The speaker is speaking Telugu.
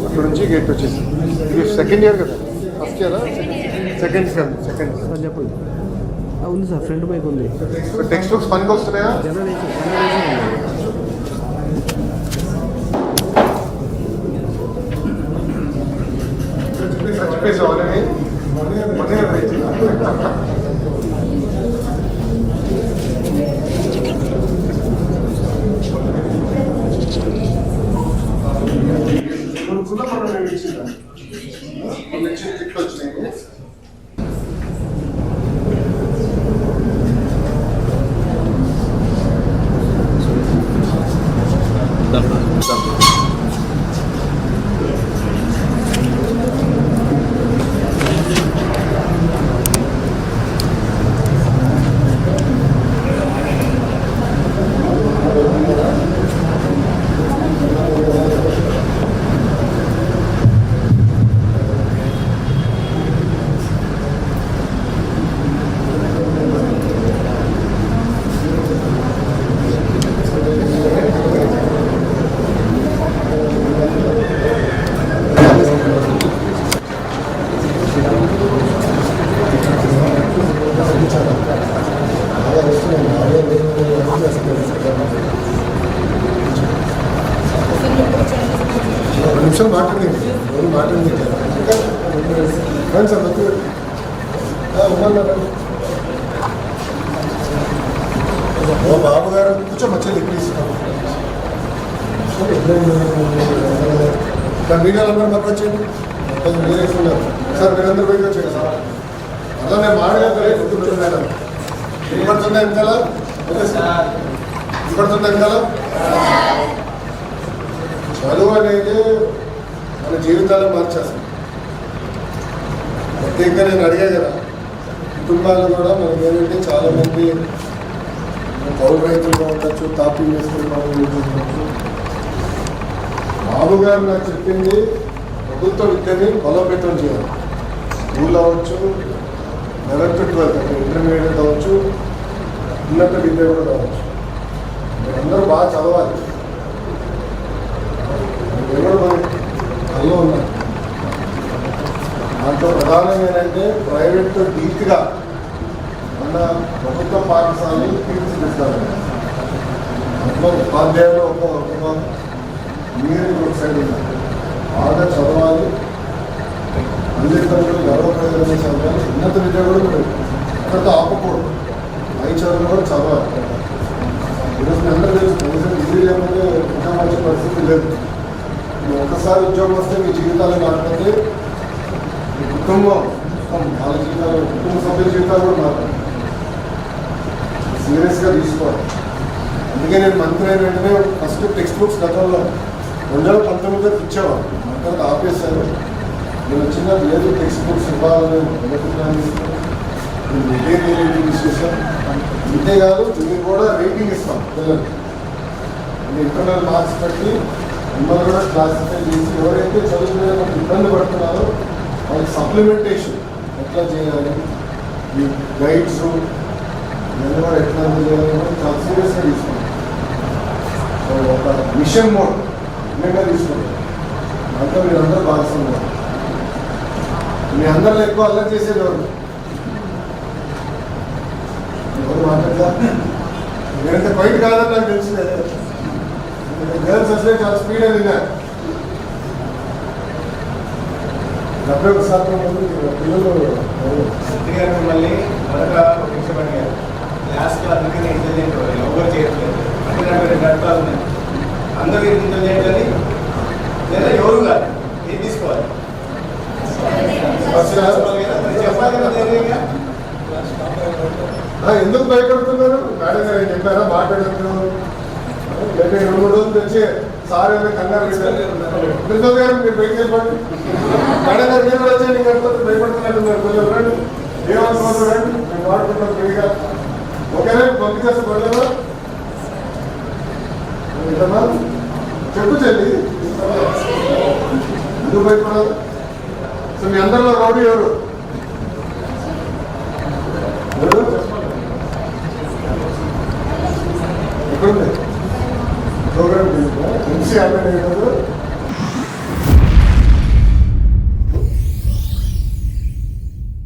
అక్కడ నుంచి గేట్ వచ్చేసి ఇది సెకండ్ ఇయర్ కదా, ఫస్ట్ ఇయరా సెకండ్ సెకండ్ సార్ చెప్పండి. ఉంది సార్, ఫ్రంట్ బైక్ ఉంది. టెక్స్ట్ బుక్స్ పనికి వస్తున్నాయా? చెప్పేసి ఆల్రెడీ నిమిషాలు మాట్లాడింది రండి సార్ మంచి ఓ బాబు గారు కూర్చో మంచిది ప్లీజ్. మీడియాలందరూ మాకు వచ్చేయండి, మీరే ఉన్నారు సార్, మీరందరూ బయటకు వచ్చేయండి సార్. అలా నేను మాట్లాడలేదు గుర్తుంటున్నాను. వినపడుతుందా వెనకాల? వినపడుతుందా వెనకాల? చదువు అనేది మన జీవితాలు మార్చేస్తాం. ప్రత్యేకంగా నేను అడిగా కదా, కుటుంబాలు కూడా మనకి ఏంటంటే చాలామంది కౌలు రైతులుగా ఉండొచ్చు, తాపీ వేసుకున్న ఉండొచ్చు. బాబు గారు నాకు చెప్పింది ప్రభుత్వ విద్యని బలోపేతం చేయాలి. స్కూల్ అవ్వచ్చు, 11th to 12th అంటే ఇంటర్మీడియట్ అవ్వచ్చు, ఉన్నత విద్య కూడా కావచ్చు. మీరందరూ బాగా చదవాలి. ఎవరు కళ్ళు ఉన్నారు దాంట్లో ప్రధానంగా ఏంటంటే ప్రైవేట్తో డీట్గా ఉన్న ప్రభుత్వ పాఠశాలను తీర్చిదిద్దాలి. అందులో ఉపాధ్యాయులు ఒక మీరు ఒక సైడ్ ఉన్నారు. బాగా చదవాలి, తల్లిదండ్రులు గర్వపడేదని చదవాలి. ఉన్నత విద్య కూడా అక్కడితో ఆపకూడదు. పై చదువులు కూడా చదవాలి. ఈరోజు అందరూ తెలుసు, కనీసం డిగ్రీ లేకపోతే ఇంకా మంచి పరిస్థితి లేదు. ఒకసారి ఉద్యోగం వస్తే మీ జీవితాలు మారిపోతే మీ కుటుంబం వాళ్ళ జీవితాలు, కుటుంబ సభ్యుల జీవితాలు కూడా మారుతాయి. సీరియస్గా తీసుకోవాలి. అందుకే నేను మంత్రి అయిన వెంటనే ఫస్ట్ టెక్స్ట్ బుక్స్ గతంలో 2019 ఇచ్చేవాళ్ళు, తర్వాత ఆపేశారు. నేను వచ్చిన లేదు టెక్స్ట్ బుక్స్ ఇవ్వాలని తీసుకొచ్చాం. అంతేకాదు దీనికి కూడా రేటింగ్ ఇస్తాం పిల్లలకి. ఇంటర్నల్ మార్క్స్ పెట్టి మిమ్మల్ని కూడా క్లాసిఫై చేసి ఎవరైతే చదువుకునే ఇబ్బంది పడుతున్నారో వాళ్ళకి సప్లిమెంటేషన్ ఎట్లా చేయాలి, ఈ గైడ్స్ ఇవన్నీ కూడా ఎట్లా చేయాలి చాలా సీరియస్గా తీసుకుంటాం. సో ఒక మిషన్ మోడ్ ఇన్నగా తీసుకుంటాం. దాంట్లో మీరందరూ భాగస్వామ్యం. మీ అందరిలో ఎక్కువ అల్లరి చేసేది ఎవరు మాట్లాడదా? నేనంత బయట కాదని నాకు తెలిసిందే. గర్ల్స్ అసలే చాలా స్పీడ్ అయిందా 71% పిల్లలు మిమ్మల్ని మొదట ఇష్టపడినారు. లాస్ట్లో అందుకనే ఇంటెలిజెంట్ ఎవరు చేయట్లేదు. అంటే నాకు 2 అర్థాలు ఉన్నాయి. అందరూ ఇంటెలిజెంట్ అని లేదా ఎవరు కాదు, ఏం తీసుకోవాలి చెప్పాలి కదా ధైర్యంగా. ఎందుకు భయపడుతున్నారు? మేడం గారు చెప్పారా మాట్లాడుతున్నారు? 2-3 రోజులు తెచ్చి సార్ ఏమైనా కంగారు ప్రిన్సిపల్ గారు మీరు బయటకు వెళ్ళిపోండి. మేడం గారు మీరు కూడా వచ్చి నీకు భయపడుతున్నట్టున్నారు. కొంచెం రండి, ఏమనుకోవద్దు రండి, మేము వాడుకుంటాం ఫ్రీగా. ఓకేనా? పంపించేస్తే పడలేదా? చెప్పు చెల్లి, ఎందుకు భయపడదు? సో మీ అందరిలో రౌడీ ఎవరు? ఎక్కడుంది ప్రోగ్రామ్? MC online